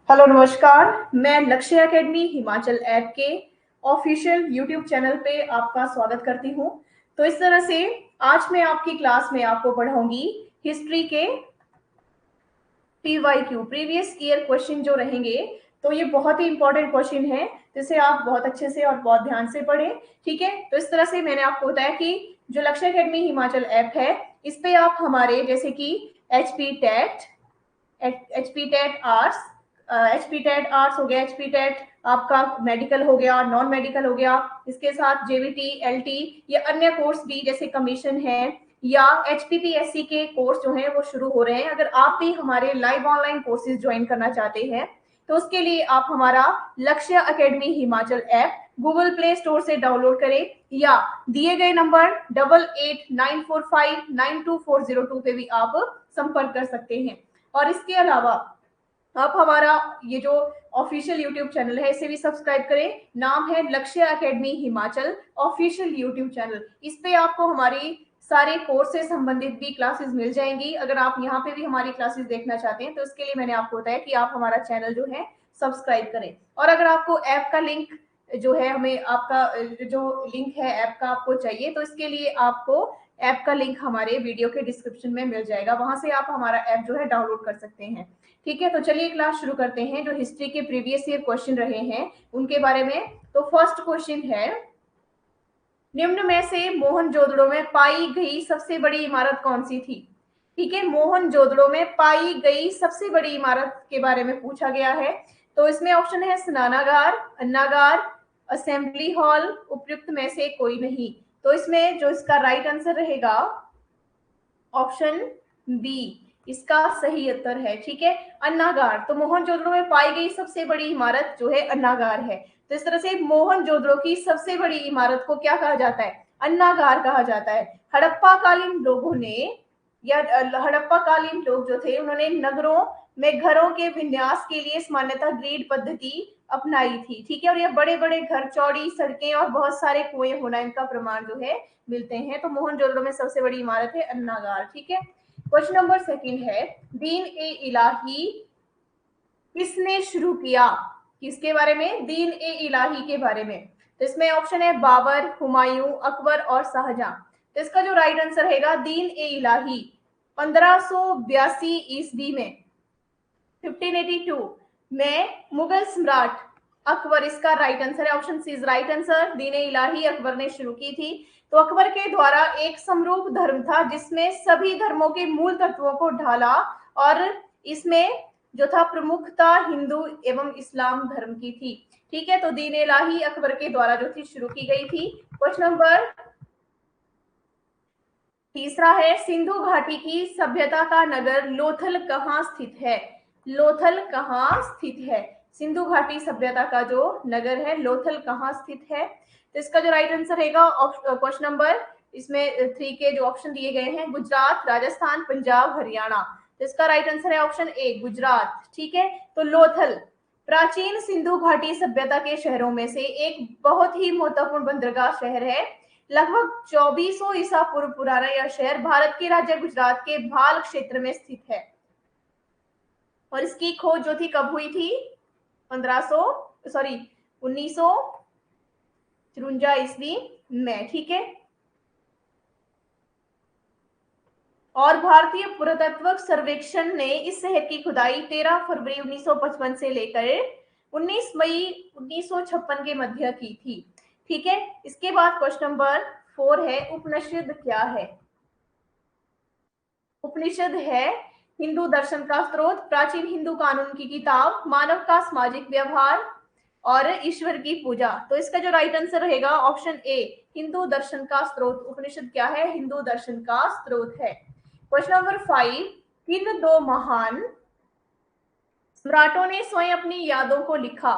Hello नमस्कार। मैं लक्ष्य एकेडमी हिमाचल ऐप के ऑफिशियल यूट्यूब चैनल पे आपका स्वागत करती हूँ। तो इस तरह से आज मैं आपकी क्लास में आपको पढ़ाऊंगी हिस्ट्री के PYQ प्रीवियस ईयर क्वेश्चन जो रहेंगे। तो ये बहुत ही इंपॉर्टेंट क्वेश्चन है जिसे आप बहुत अच्छे से और बहुत ध्यान से पढ़ें। ठीक है, तो इस तरह से मैंने आपको बताया कि जो लक्ष्य एकेडमी हिमाचल ऐप है इस पे आप हमारे जैसे कि HP टेट आर्ट्स, हो गया, HP टेट आपका मेडिकल हो गया, नॉन मेडिकल हो गया, इसके साथ JVT, LT या अन्य कोर्स भी जैसे कमीशन है या HPPSC के कोर्स जो हैं वो शुरू हो रहे हैं। अगर आप भी हमारे लाइव ऑनलाइन कोर्सेज ज्वाइन करना चाहते हैं तो उसके लिए आप हमारा लक्ष्य academy Himachal app Google play store से डाउनलोड करें या दिए गए नंबर 8894592402 पे भी आप संपर्क कर सकते हैं। और इसके अलावा आप हमारा ये जो ऑफिशियल यूट्यूब चैनल है इसे भी सब्सक्राइब करें। नाम है लक्ष्य academy Himachal official YouTube channel. इस पे आपको हमारी सारे कोर्स से संबंधित भी क्लासेस मिल जाएंगी। अगर आप यहाँ पे भी हमारी क्लासेस देखना चाहते हैं तो इसके लिए मैंने आपको बताया कि आप हमारा चैनल जो है सब्सक्राइब करें। और अगर आपको ऐप का लिंक जो है, हमें आपका जो लिंक है ऐप का आपको चाहिए तो इसके लिए आपको ऐप का लिंक हमारे वीडियो के डिस्क्रिप्शन में मिल जाएगा, वहां से आप हमारा ऐप जो है डाउनलोड कर सकते हैं। ठीक है, तो चलिए क्लास शुरू करते हैं। जो हिस्ट्री के प्रीवियस ईयर क्वेश्चन रहे हैं उनके बारे में। तो फर्स्ट क्वेश्चन है, निम्न में से मोहनजोदड़ो में पाई गई सबसे बड़ी इमारत कौन सी थी? ठीक है, मोहनजोदड़ो में पाई गई सबसे बड़ी इमारत के बारे में पूछा गया है। तो इसमें ऑप्शन है स्नानागार, अन्नागार, असेंबली हॉल, उपयुक्त में से कोई नहीं। तो इसमें जो इसका राइट आंसर रहेगा ऑप्शन बी इसका सही उत्तर है। ठीक है, अन्नागार। तो मोहनजोदड़ो में पाई गई सबसे बड़ी इमारत जो है अन्नागार है। तो इस तरह से मोहनजोदड़ो की सबसे बड़ी इमारत को क्या कहा जाता है? अन्नागार कहा जाता है। हड़प्पा कालीन लोगों ने या हड़प्पा कालीन लोग जो थे उन्होंने नगरों में घरों के विन्यास के लिए सामान्यतः ग्रिड पद्धति अपनाई थी। ठीक है, और ये बड़े बड़े घर, चौड़ी सड़कें और बहुत सारे कुएं होना इनका प्रमाण जो है मिलते हैं। तो मोहनजोदड़ो में सबसे बड़ी इमारत है अन्नागार। ठीक है, क्वेश्चन नंबर सेकंड है, दीन ए इलाही किसने शुरू किया? किसके बारे में? दीन ए इलाही के बारे में। तो इसमें ऑप्शन है बाबर, हुमायूं, अकबर और शाहजहां। तो इसका जो राइट आंसर रहेगा दीन ए इलाही 1582 ईस्वी में, 1582 में मुगल सम्राट अकबर, इसका राइट आंसर है option C is right answer. Din e इलाही अकबर ने शुरू की थी। तो अकबर के द्वारा एक समरूप धर्म था जिसमें सभी धर्मों के मूल तत्वों को ढाला और इसमें जो था प्रमुखता हिंदू एवं इस्लाम धर्म की थी। ठीक है, तो दीन ए इलाही अकबर के द्वारा जो थी शुरू की गई थी। क्वेश्चन नंबर तीसरा है, सिंधु घाटी की सभ्यता का नगर लोथल कहाँ स्थित है? लोथल कहाँ स्थित है? सिंधु घाटी सभ्यता का जो नगर है लोथल कहाँ स्थित है? तो इसका जो राइट आंसर रहेगा क्वेश्चन नंबर इसमें 3 के जो ऑप्शन दिए गए हैं, गुजरात, राजस्थान, पंजाब, हरियाणा। तो इसका राइट आंसर है ऑप्शन ए गुजरात। ठीक है, तो लोथल प्राचीन सिंधु घाटी सभ्यता के शहरों में से एक बहुत ही महत्वपूर्ण बंदरगाह शहर है। लगभग 2400 ईसा पूर्व पुराना यह शहर भारत के राज्य गुजरात के भाल क्षेत्र में स्थित है। और इसकी खोज जो थी कब हुई थी? 1953 ईस्वी में। ठीक है, और भारतीय पुरातत्व सर्वेक्षण ने इस शहर की खुदाई 13 फरवरी 1955 से लेकर 19 मई 1956 के मध्य की थी। ठीक है, इसके बाद क्वेश्चन नंबर 4 है, उपनिषद क्या है? उपनिषद है हिंदू दर्शन का स्रोत, प्राचीन हिंदू कानून की किताब, मानव का सामाजिक व्यवहार और ईश्वर की पूजा। तो इसका जो राइट आंसर रहेगा ऑप्शन ए हिंदू दर्शन का स्रोत। उपनिषद क्या है? हिंदू दर्शन का स्रोत है। क्वेश्चन नंबर 5, किन दो महान सम्राटों ने स्वयं अपनी यादों को लिखा?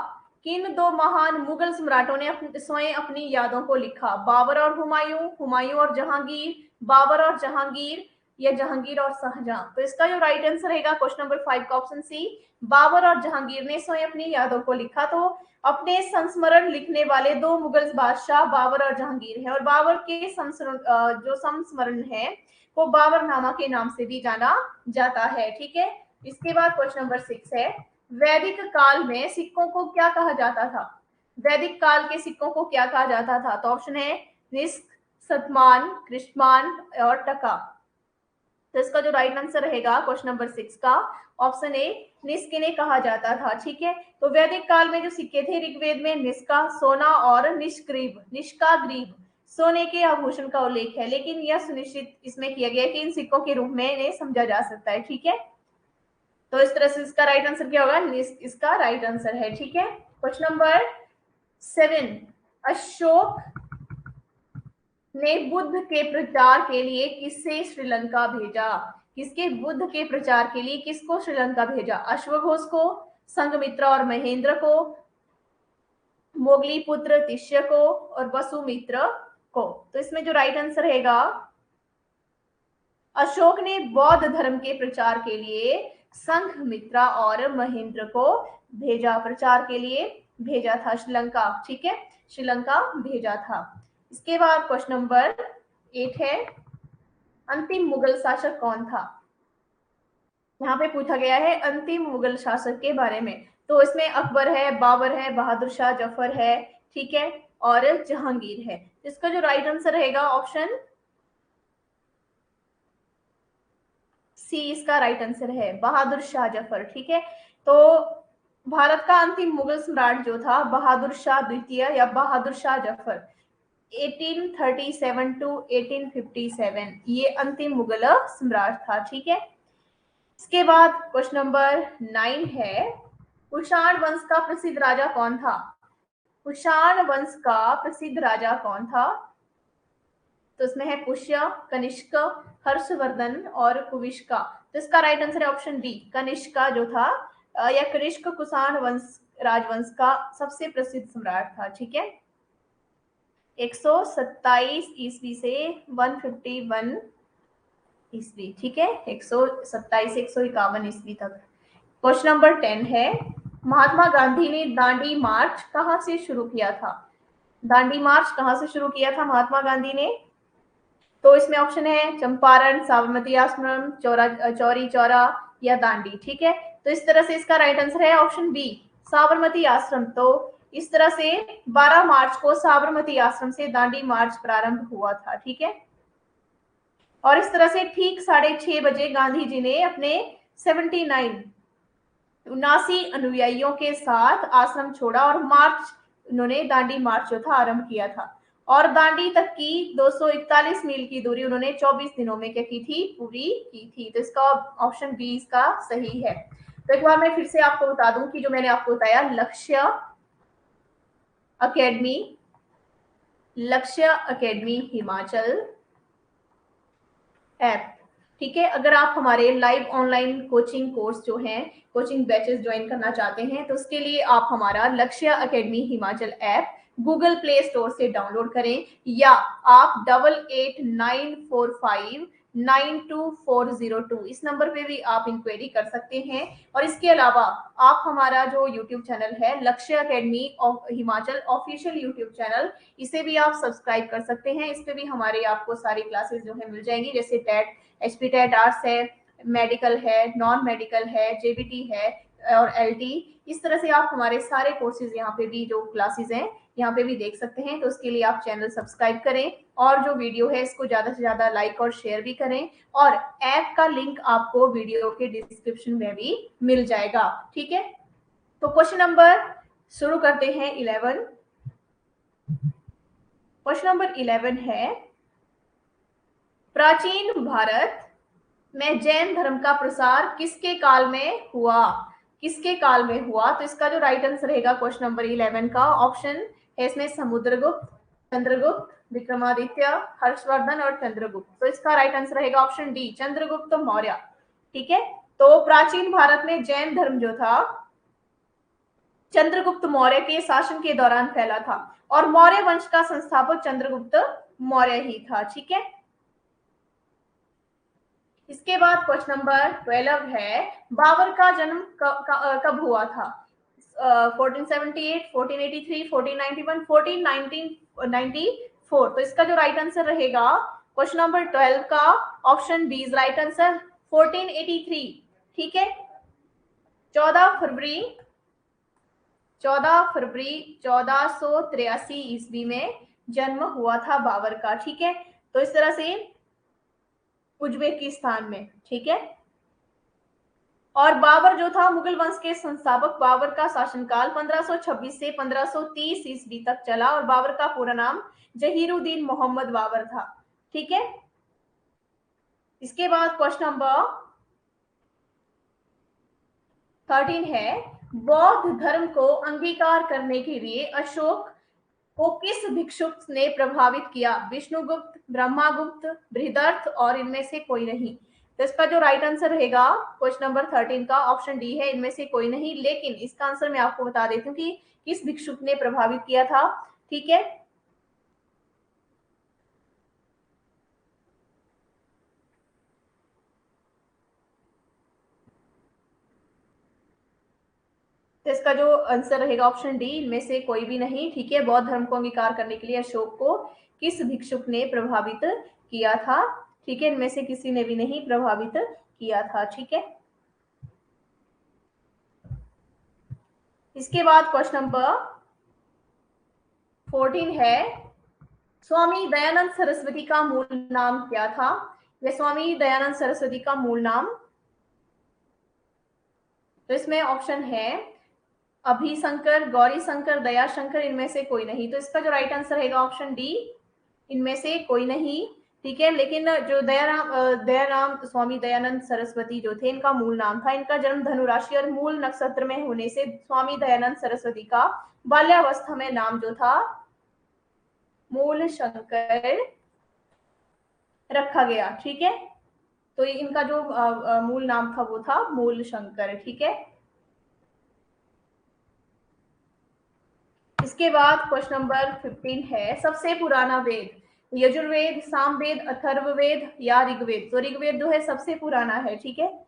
किन दो महान मुगल सम्राटों ने स्वयं अपनी यादों को लिखा? बाबर और हुमायूं, हुमायूं और जहांगीर, बाबर और जहांगीर या जहांगीर और शाहजहां। तो इसका जो राइट आंसर रहेगा क्वेश्चन नंबर 5 का ऑप्शन सी बाबर और जहांगीर ने स्वयं अपनी यादों को लिखा। तो अपने संस्मरण लिखने वाले दो मुगल बादशाह बाबर और जहांगीर हैं और बाबर के जो संस्मरण है वो बाबरनामा के नाम से भी जाना जाता है। ठीक है, इसके बाद क्वेश्चन नंबर 6 है, वैदिक काल में सिक्कों को क्या कहा जाता था? वैदिक काल के सिक्कों को क्या कहा जाता था? तो ऑप्शन है निस्क, शतमान, कृष्णमान और टका। तो इसका जो राइट आंसर रहेगा क्वेश्चन नंबर 6 का ऑप्शन ए निस्क इन्हें कहा जाता था। ठीक है, तो वैदिक काल में जो सिक्के थे ऋग्वेद में निष्का, सोना और निष्ग्रीव, निष्का ग्रीव सोने के आभूषण का उल्लेख है, लेकिन यह सुनिश्चित इसमें किया गया कि इन सिक्कों के रूप में इन्हें समझा जा सकता है। ठीक है, तो इस तरह से इसका राइट आंसर क्या होगा? निस्क इसका राइट आंसर है। ठीक है, क्वेश्चन नंबर 7, अशोक ने बुद्ध के प्रचार के लिए किससे श्रीलंका भेजा? किसके बुद्ध के प्रचार के लिए किसको श्रीलंका भेजा? अश्वघोष को, संघमित्रा और महेंद्र को, मोगली पुत्र तिष्य को और वसुमित्र को। तो इसमें जो राइट आंसर रहेगा अशोक ने बौद्ध धर्म के प्रचार के लिए संघमित्रा और महेंद्र को भेजा, प्रचार के लिए भेजा था श्रीलंका। ठीक है, श्रीलंका भेजा था। इसके बाद क्वेश्चन नंबर 8 है अंतिम मुगल शासक कौन था? यहाँ पे पूछा गया है अंतिम मुगल शासक के बारे में। तो इसमें अकबर है, बाबर है, बहादुर शाह जफर है, ठीक है, और जहांगीर है। इसका जो राइट आंसर रहेगा ऑप्शन सी इसका राइट आंसर है, बहादुर शाह जफर। ठीक है, तो भारत का अंतिम मुगल सम्राट जो था बहादुर शाह द्वितीय या बहादुर शाह जफर 1837 टू 1857 ये अंतिम मुगल सम्राट था। ठीक है, इसके बाद क्वेश्चन नंबर 9 है कुषाण वंश का प्रसिद्ध राजा कौन था? कुषाण वंश का प्रसिद्ध राजा कौन था? तो इसमें है पुष्य, कनिष्क, हर्षवर्धन और कुविष्का। तो इसका राइट आंसर है ऑप्शन डी, कनिष्का जो था या कनिष्क कुषाण वंश राजवंश का सबसे प्रसिद्ध सम्राट था। ठीक है, 127 ईस्वी से 151 ईस्वी। ठीक है, 127 से 151 ईस्वी तक। क्वेश्चन नंबर 10 है महात्मा गांधी ने दांडी मार्च कहां से शुरू किया था? दांडी मार्च कहां से शुरू किया था महात्मा गांधी ने? तो इसमें ऑप्शन है चंपारण, साबरमती आश्रम, चौरी चौरा या दांडी। ठीक है, तो इस तरह से इसका राइट आंसर है ऑप्शन बी, साबरमती आश्रम। तो इस तरह से 12 मार्च को साबरमती आश्रम से दांडी मार्च प्रारंभ हुआ था। ठीक है, और इस तरह से ठीक 6:30 बजे गांधी जी ने अपने 79 अनुयायियों के साथ आश्रम छोड़ा और मार्च उन्होंने दांडी मार्च जो था आरंभ किया था। और दांडी तक की 241 मील की दूरी उन्होंने 24 दिनों में क्या की थी? पूरी की थी। तो इसका ऑप्शन बी इसका सही है। तो एक बार मैं फिर से आपको बता दूं कि जो मैंने आपको बताया लक्ष्य अकेडमी हिमाचल ऐप। ठीक है, अगर आप हमारे लाइव ऑनलाइन कोचिंग कोर्स जो हैं कोचिंग बैचेस ज्वाइन करना चाहते हैं तो उसके लिए आप हमारा लक्ष्य academy Himachal app Google play store से डाउनलोड करें या आप 8894592402 इस नंबर पे भी आप इंक्वायरी कर सकते हैं। और इसके अलावा आप हमारा जो यूट्यूब चैनल है लक्ष्य academy Himachal official YouTube channel, इसे भी आप सब्सक्राइब कर सकते हैं। इस पे भी हमारे आपको सारी क्लासेस जो है मिल जाएंगी, जैसे टेट, एचपी टेट आर्ट्स है, मेडिकल है, नॉन मेडिकल है, जेबीटी है और एलटी। इस तरह से आप हमारे सारे कोर्सेज यहाँ पे भी जो क्लासेस हैं यहाँ पे भी देख सकते हैं। तो उसके लिए आप चैनल सब्सक्राइब करें और जो वीडियो है इसको ज्यादा से ज्यादा लाइक और शेयर भी करें। और ऐप का लिंक आपको वीडियो के डिस्क्रिप्शन में भी मिल जाएगा। ठीक है, तो क्वेश्चन नंबर शुरू करते हैं 11। क्वेश्चन नंबर 11 है प्राचीन भारत में जैन धर्म का प्रसार किसके काल में हुआ? किसके काल में हुआ? तो इसका जो राइट आंसर रहेगा क्वेश्चन नंबर 11 का ऑप्शन है इसमें समुद्रगुप्त, चंद्रगुप्त, विक्रमादित्य, हर्षवर्धन और चंद्रगुप्त। तो इसका राइट आंसर रहेगा ऑप्शन डी, चंद्रगुप्त मौर्य। ठीक है, तो प्राचीन भारत में जैन धर्म जो था चंद्रगुप्त मौर्य के शासन के दौरान फैला था और मौर्य वंश का संस्थापक चंद्रगुप्त मौर्य ही था। ठीक है, इसके बाद क्वेश्चन नंबर 12 है बाबर का जन्म कब हुआ था? 1478, 1483, 1491, 1494। तो इसका जो राइट आंसर रहेगा क्वेश्चन नंबर 12 का option B is right answer 1483। ठीक है, 14 फरवरी 1483 ईस्वी में जन्म हुआ था बाबर का। ठीक है, तो इस तरह से उज्बेकिस्तान में। ठीक है, और बाबर जो था मुगल वंश के संस्थापक, बाबर का शासनकाल 1526 से 1530 ईस्वी तक चला और बाबर का पूरा नाम जहीरुद्दीन मोहम्मद बाबर था। ठीक है, इसके बाद क्वेश्चन नंबर 13 है, बौद्ध धर्म को अंगीकार करने के लिए अशोक को किस भिक्षुक ने प्रभावित किया? विष्णुगुप्त, ब्रह्मागुप्त, बृहदर्थ और इनमें से कोई नहीं। तो इसका जो राइट आंसर रहेगा क्वेश्चन नंबर 13 का ऑप्शन डी है, इनमें से कोई नहीं। लेकिन इसका आंसर मैं आपको बता देती हूँ कि किस भिक्षुक ने प्रभावित किया था। ठीक है, तो इसका जो आंसर रहेगा ऑप्शन डी, इनमें से कोई भी नहीं। ठीक है, बौद्ध धर्म को अंगीकार करने के लिए अशोक को किस भिक्षुक ने प्रभावित किया था? ठीक है, इनमें से किसी ने भी नहीं प्रभावित किया था। ठीक है, इसके बाद क्वेश्चन नंबर 14 है, स्वामी दयानंद सरस्वती का मूल नाम क्या था? ये स्वामी दयानंद सरस्वती का मूल नाम, तो इसमें ऑप्शन है अभिशंकर, गौरीशंकर, दयाशंकर, इनमें से कोई नहीं। तो इसका जो राइट आंसर रहेगा ऑप्शन डी, इनमें से कोई नहीं। ठीक है, लेकिन जो दयाराम स्वामी दयानंद सरस्वती जो थे, इनका मूल नाम था, इनका जन्म धनु राशि और मूल नक्षत्र में होने से स्वामी दयानंद सरस्वती का बाल्यावस्था में नाम जो था मूल शंकर रखा गया। ठीक है, तो इनका जो मूल नाम था वो था मूल शंकर। ठीक है, इसके बाद क्वेश्चन नंबर 15 है, सबसे पुराना वेद यजुर्वेद, सामवेद, अथर्ववेद या ऋग्वेद? तो ऋग्वेद जो है सबसे पुराना है। ठीक है,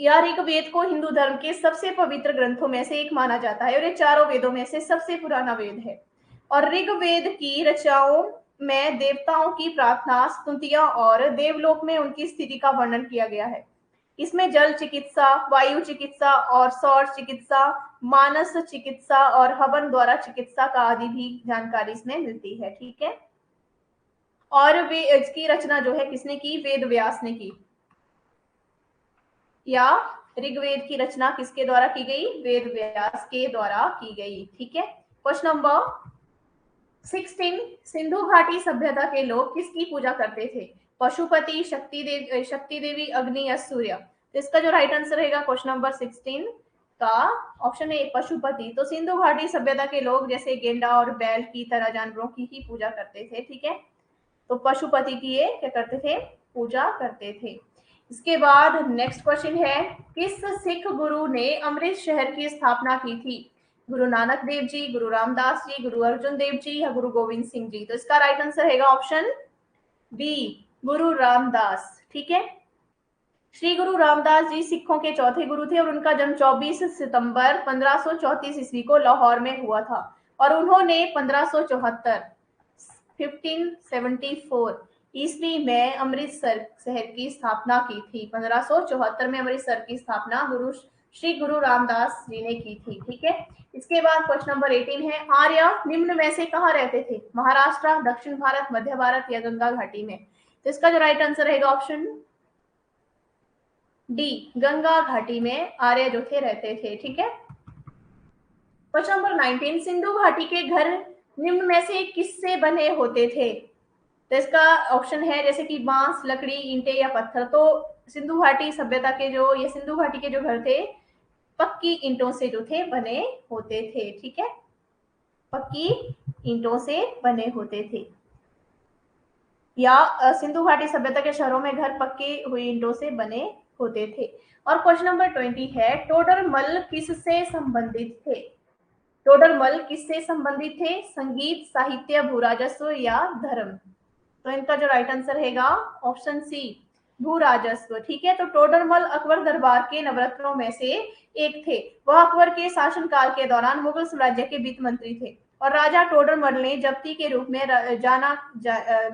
या ऋग्वेद को हिंदू धर्म के सबसे पवित्र ग्रंथों में से एक माना जाता है और ये चारों वेदों में से सबसे पुराना वेद है। और ऋग्वेद की रचनाओं में देवताओं की प्रार्थना, स्तुतियां और देवलोक में उनकी स्थिति का वर्णन किया गया है। इसमें जल चिकित्सा, वायु चिकित्सा और सौर चिकित्सा, मानस चिकित्सा और हवन द्वारा चिकित्सा का आदि भी जानकारी इसमें मिलती है। ठीक है, और वे इसकी रचना जो है किसने की? वेद व्यास ने की। या ऋग्वेद की रचना किसके द्वारा की गई? वेद व्यास के द्वारा की गई। ठीक है, क्वेश्चन नंबर 16, सिंधु घाटी सभ्यता के लोग किसकी पूजा करते थे? पशुपति, शक्ति देवी, अग्नि या सूर्य? तो इसका जो राइट आंसर रहेगा क्वेश्चन नंबर 16 का ऑप्शन है पशुपति। तो सिंधु घाटी सभ्यता के लोग जैसे गेंडा और बैल की तरह जानवरों की ही पूजा करते थे। ठीक है, तो पशुपति की ये क्या करते थे? पूजा करते थे। इसके बाद नेक्स्ट क्वेश्चन है, किस सिख गुरु ने अमृत शहर की स्थापना की थी? गुरु नानक देव जी, गुरु रामदास जी, गुरु अर्जुन देव जी या गुरु गोविंद सिंह जी? तो इसका राइट आंसर रहेगा ऑप्शन बी, गुरु रामदास। ठीक है, श्री गुरु रामदास जी सिखों के चौथे गुरु थे और उनका जन्म 24 सितंबर 1534 ईस्वी को लाहौर में हुआ था और उन्होंने 1574 ईस्वी में अमृतसर शहर की स्थापना की थी। 1574 में अमृतसर की स्थापना श्री गुरु रामदास जी ने की थी। ठीक है, इसके बाद क्वेश्चन नंबर 18 है, आर्य निम्न में से कहाँ रहते थे? महाराष्ट्र, दक्षिण भारत, मध्य भारत या गंगा घाटी में? तो इसका जो राइट आंसर रहेगा ऑप्शन डी, गंगा घाटी में आर्य जो थे रहते थे। ठीक है, क्वेश्चन नंबर 19, सिंधु घाटी के घर निम्न में से किससे बने होते थे? तो इसका ऑप्शन है जैसे कि बांस, लकड़ी, ईंटे या पत्थर। तो सिंधु घाटी सभ्यता के जो ये सिंधु घाटी के जो घर थे पक्की ईंटों से जो थे बने होते थे। ठीक है, पक्की ईंटों से बने होते थे, या सिंधु घाटी सभ्यता के शहरों में घर पक्की हुई ईंटों से बने होते थे। और क्वेश्चन नंबर 20 है, टोडरमल किससे संबंधित थे? टोडरमल किससे संबंधित थे? संगीत, साहित्य, भूराजस्व या धर्म? तो इनका जो राइट आंसर रहेगा ऑप्शन सी, भूराजस्व। ठीक है, तो टोडरमल अकबर दरबार के नवरत्नों में से एक थे। वह अकबर के शासनकाल के दौरान मुगल साम्राज्य के वित्त मंत्री थे और राजा टोडरमल ने जब्ती के रूप में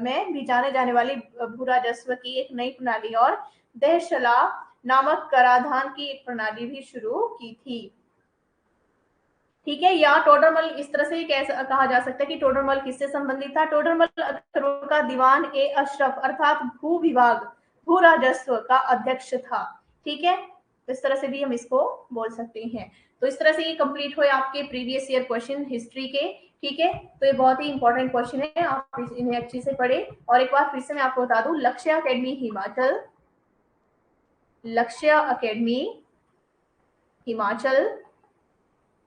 में भी जाने जाने वाली भूराजस्व की एक नई प्रणाली और देहशला नामक कराधान की एक प्रणाली भी शुरू की थी। ठीक है, या टोडरमल इस तरह से कैसे कहा जा सकता है कि टोडरमल किससे संबंधित था? टोडरमल अख्तरों का दीवान ए अशरफ अर्थात भू विभाग भू राजस्व का अध्यक्ष था। ठीक है, तो इस तरह से भी हम इसको बोल सकते हैं। तो इस तरह से ये कंप्लीट हुए आपके प्रीवियस ईयर क्वेश्चन हिस्ट्री के। ठीक है, तो ये बहुत ही इंपॉर्टेंट क्वेश्चन है, आप इन्हें अच्छे से पढ़े। और एक बार फिर से मैं आपको बता दूं, लक्ष्य अकेडमी हिमाचल, लक्ष्य अकेडमी हिमाचल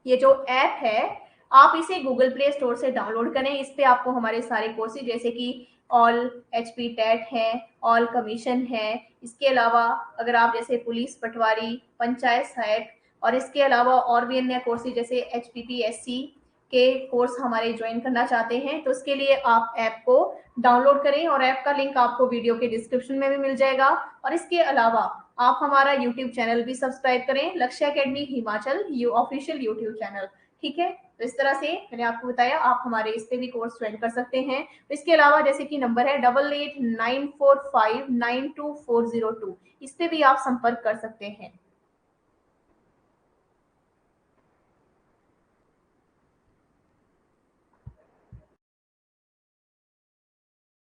ये जो ऐप है, आप इसे गूगल प्ले स्टोर से डाउनलोड करें। इस पे आपको हमारे सारे कोर्सेज जैसे कि ऑल एचपी टेट है, ऑल कमीशन है, इसके अलावा अगर आप जैसे पुलिस पटवारी, पंचायत सहायक और इसके अलावा और भी अन्य कोर्सेज जैसे एचपीपीएससी के कोर्स हमारे ज्वाइन करना चाहते हैं, तो इसके लिए आप ऐप को डाउनलोड करें और ऐप का लिंक आपको वीडियो के डिस्क्रिप्शन में भी मिल जाएगा। और इसके अलावा आप हमारा यूट्यूब चैनल भी सब्सक्राइब करें, लक्ष्य academy Himachal official YouTube channel. ठीक है, तो इस तरह से मैंने आपको बताया, आप हमारे इस पे भी कोर्स ज्वाइन कर सकते हैं। इसके अलावा जैसे कि नंबर है 8894592402, इस पे भी आप संपर्क कर सकते हैं।